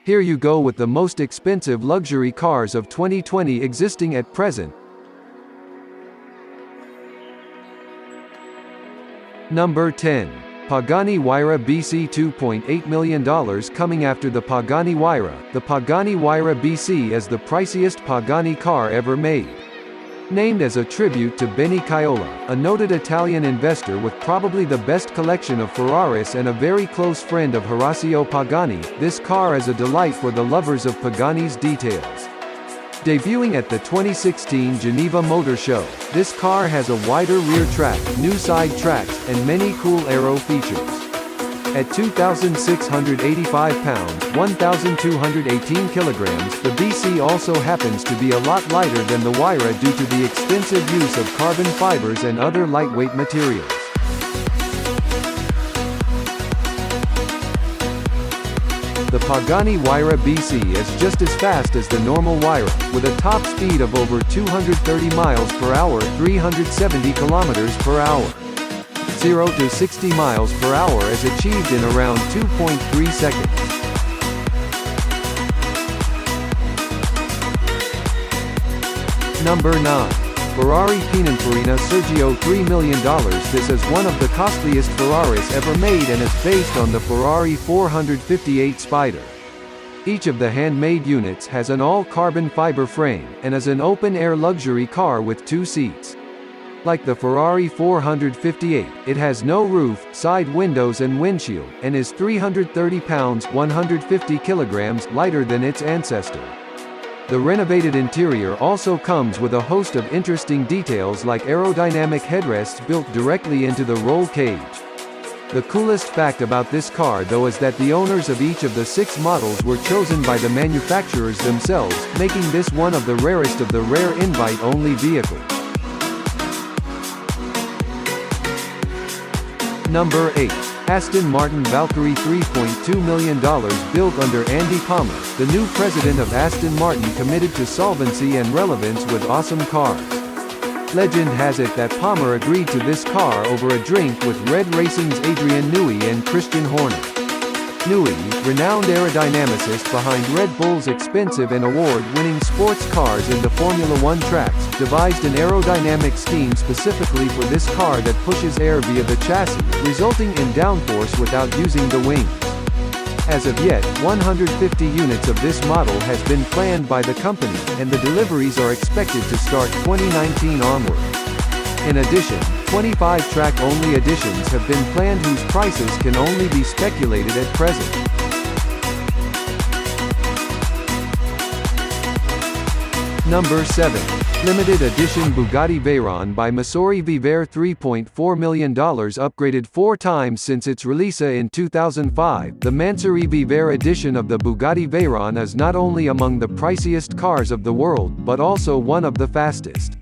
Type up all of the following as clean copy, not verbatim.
Here you go with the most expensive luxury cars of 2020 existing at present. Number 10. Pagani Huayra BC. $2.8 million coming after the Pagani Huayra. The Pagani Huayra BC is the priciest Pagani car ever made. Named as a tribute to Benny Caiola, a noted Italian investor with probably the best collection of Ferraris and a very close friend of Horacio Pagani, this car is a delight for the lovers of Pagani's details. Debuting at the 2016 Geneva Motor Show, this car has a wider rear track, new side tracks, and many cool aero features. At 2,685 pounds, 1,218 kilograms, the BC also happens to be a lot lighter than the Huayra due to the extensive use of carbon fibers and other lightweight materials. The Pagani Huayra BC is just as fast as the normal Huayra, with a top speed of over 230 miles per hour, 370 kilometers per hour. 0 to 60 miles per hour is achieved in around 2.3 seconds. Number 9. Ferrari Pininfarina Sergio. $3 million. This is one of the costliest Ferraris ever made and is based on the Ferrari 458 Spider. Each of the handmade units has an all-carbon fiber frame, and is an open-air luxury car with 2 seats. Like the Ferrari 458, it has no roof, side windows and windshield, and is 330 pounds 150 kilograms lighter than its ancestor. The renovated interior also comes with a host of interesting details like aerodynamic headrests built directly into the roll cage. The coolest fact about this car though is that the owners of each of the 6 models were chosen by the manufacturers themselves, making this one of the rarest of the rare invite-only vehicles. Number 8. Aston Martin Valkyrie. $3.2 million built under Andy Palmer, the new president of Aston Martin, committed to solvency and relevance with awesome cars. Legend has it that Palmer agreed to this car over a drink with Red Racing's Adrian Newey and Christian Horner. Newey, renowned aerodynamicist behind Red Bull's expensive and award-winning sports cars into Formula One tracks, devised an aerodynamic scheme specifically for this car that pushes air via the chassis, resulting in downforce without using the wings. As of yet, 150 units of this model has been planned by the company, and the deliveries are expected to start 2019 onward. In addition, 25 track-only editions have been planned whose prices can only be speculated at present. Number 7. Limited edition Bugatti Veyron by Masori Vivere. $3.4 million upgraded 4 times since its release in 2005. The Mansory Vivere edition of the Bugatti Veyron is not only among the priciest cars of the world, but also one of the fastest.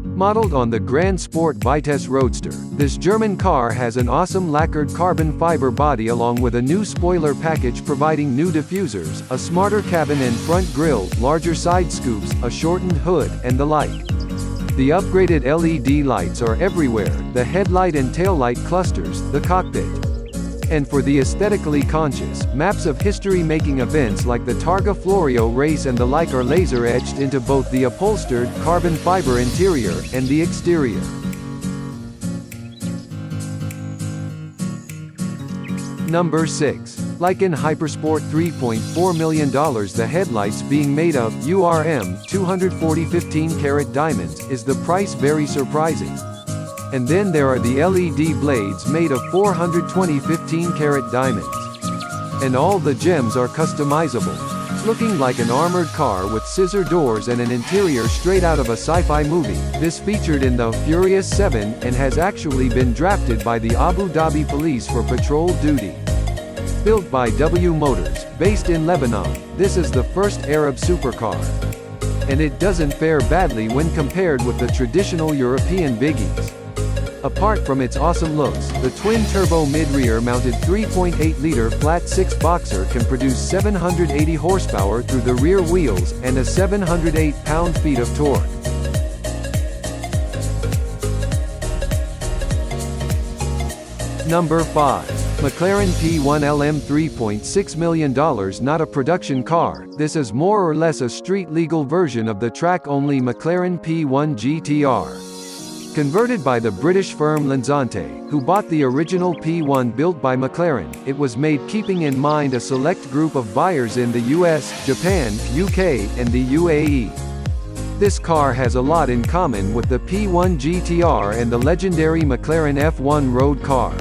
Modeled on the Grand Sport Vitesse Roadster, this German car has an awesome lacquered carbon fiber body along with a new spoiler package providing new diffusers, a smarter cabin and front grille, larger side scoops, a shortened hood, and the like. The upgraded LED lights are everywhere, the headlight and taillight clusters, the cockpit. And for the aesthetically conscious, maps of history-making events like the Targa Florio race and the like are laser-etched into both the upholstered, carbon fiber interior, and the exterior. Number 6. Lykan Hypersport. $3.4 million. The headlights being made of URM 240 15-karat diamonds, is the price very surprising. And then there are the LED blades made of 420 15-karat diamonds. And all the gems are customizable. Looking like an armored car with scissor doors and an interior straight out of a sci-fi movie, this featured in the Furious 7 and has actually been drafted by the Abu Dhabi police for patrol duty. Built by W Motors, based in Lebanon, this is the first Arab supercar. And it doesn't fare badly when compared with the traditional European biggies. Apart from its awesome looks, the twin-turbo mid-rear mounted 3.8-liter flat-six boxer can produce 780 horsepower through the rear wheels, and a 708 pound-feet of torque. Number 5. McLaren P1 LM $3.6 million. Not a production car, this is more or less a street-legal version of the track-only McLaren P1 GTR. Converted by the British firm Lansante, who bought the original P1 built by McLaren, it was made keeping in mind a select group of buyers in the US, Japan, UK, and the UAE. This car has a lot in common with the P1 GTR and the legendary McLaren F1 road car.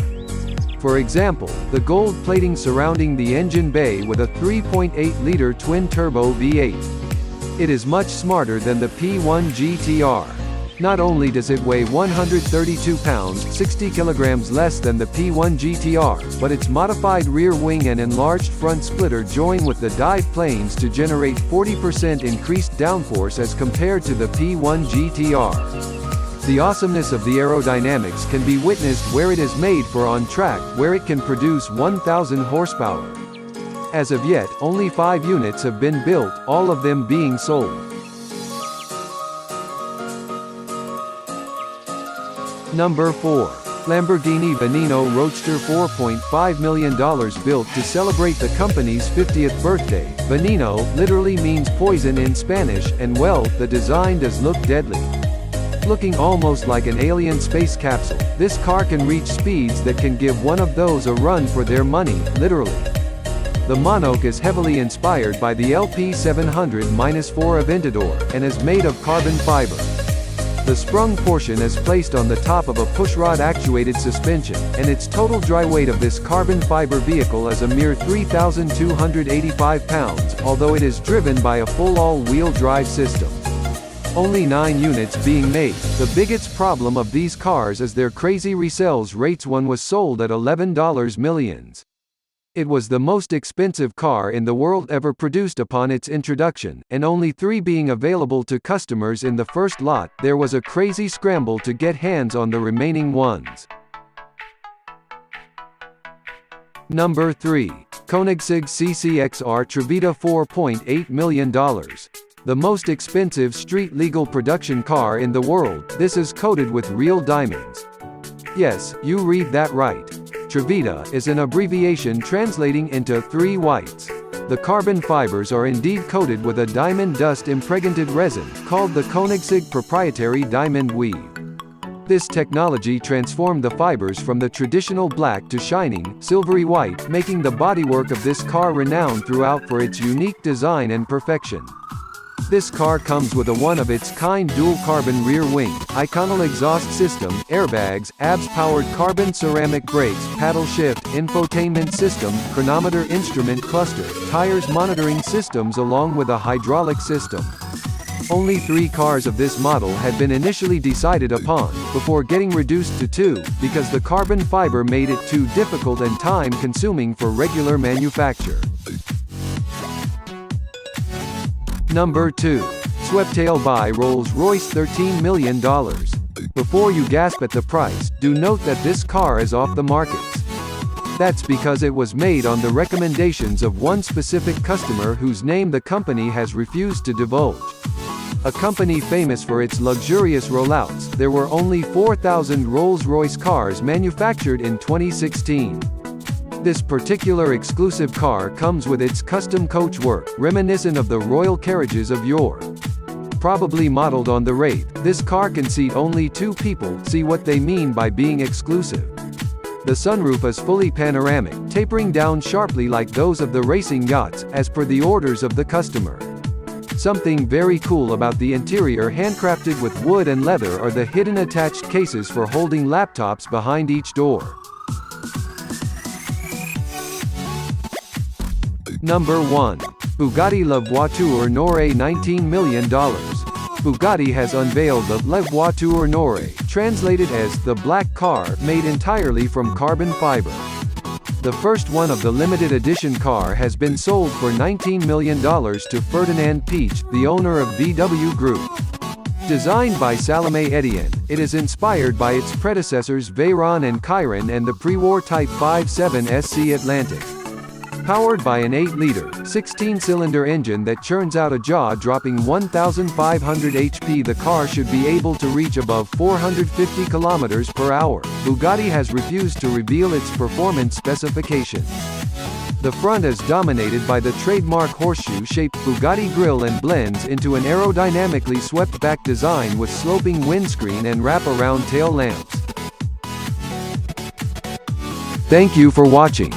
For example, the gold plating surrounding the engine bay with a 3.8-liter twin-turbo V8. It is much smarter than the P1 GTR. Not only does it weigh 132 pounds, 60 kilograms less than the P1 GTR, but its modified rear wing and enlarged front splitter join with the dive planes to generate 40% increased downforce as compared to the P1 GTR. The awesomeness of the aerodynamics can be witnessed where it is made for on track, where it can produce 1,000 horsepower. As of yet, only 5 units have been built, all of them being sold. Number 4. Lamborghini Veneno Roadster $4.5 million. Built to celebrate the company's 50th birthday. Veneno literally means poison in Spanish, and well, the design does look deadly. Looking almost like an alien space capsule, this car can reach speeds that can give one of those a run for their money, literally. The monocoque is heavily inspired by the LP700-4 Aventador, and is made of carbon fiber. The sprung portion is placed on the top of a pushrod-actuated suspension, and its total dry weight of this carbon fiber vehicle is a mere 3,285 pounds, although it is driven by a full all-wheel drive system. Only 9 units being made. The biggest problem of these cars is their crazy resales rates. One was sold at $11 million. It was the most expensive car in the world ever produced upon its introduction, and only 3 being available to customers in the first lot. There was a crazy scramble to get hands on the remaining ones. Number 3. Koenigsegg CCXR Trevita $4.8 million. The most expensive street-legal production car in the world. This is coated with real diamonds. Yes, you read that right. Trevita is an abbreviation translating into 3 whites. The carbon fibers are indeed coated with a diamond dust-impregnated resin, called the Koenigsegg proprietary diamond weave. This technology transformed the fibers from the traditional black to shining, silvery white, making the bodywork of this car renowned throughout for its unique design and perfection. This car comes with a one-of-its-kind dual-carbon rear wing, Iconal exhaust system, airbags, ABS-powered carbon ceramic brakes, paddle shift, infotainment system, chronometer instrument cluster, tires monitoring systems along with a hydraulic system. Only 3 cars of this model had been initially decided upon, before getting reduced to 2, because the carbon fiber made it too difficult and time-consuming for regular manufacture. Number 2. Sweptail by Rolls-Royce $13 million. Before you gasp at the price, do note that this car is off the markets. That's because it was made on the recommendations of one specific customer whose name the company has refused to divulge. A company famous for its luxurious rollouts, there were only 4,000 Rolls-Royce cars manufactured in 2016. This particular exclusive car comes with its custom coachwork, reminiscent of the royal carriages of yore. Probably modeled on the Wraith, this car can seat only 2 people. See what they mean by being exclusive. The sunroof is fully panoramic, tapering down sharply like those of the racing yachts, as per the orders of the customer. Something very cool about the interior, handcrafted with wood and leather, are the hidden attached cases for holding laptops behind each door. Number 1. Bugatti La Voiture Noire $19 million. Bugatti has unveiled the La Voiture Noire, translated as the black car, made entirely from carbon fiber. The first one of the limited edition car has been sold for $19 million to Ferdinand Piëch, the owner of VW Group. Designed by Salomé Etienne, it is inspired by its predecessors Veyron and Chiron and the pre-war Type 57 SC Atlantic. Powered by an 8-liter, 16-cylinder engine that churns out a jaw-dropping 1,500 HP, the car should be able to reach above 450 km per hour. Bugatti has refused to reveal its performance specifications. The front is dominated by the trademark horseshoe-shaped Bugatti grille and blends into an aerodynamically swept-back design with sloping windscreen and wrap-around tail lamps. Thank you for watching.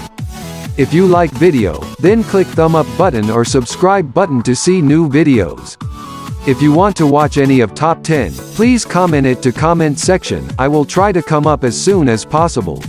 If you like video, then click thumb up button or subscribe button to see new videos. If you want to watch any of top 10, please comment it to comment section. I will try to come up as soon as possible.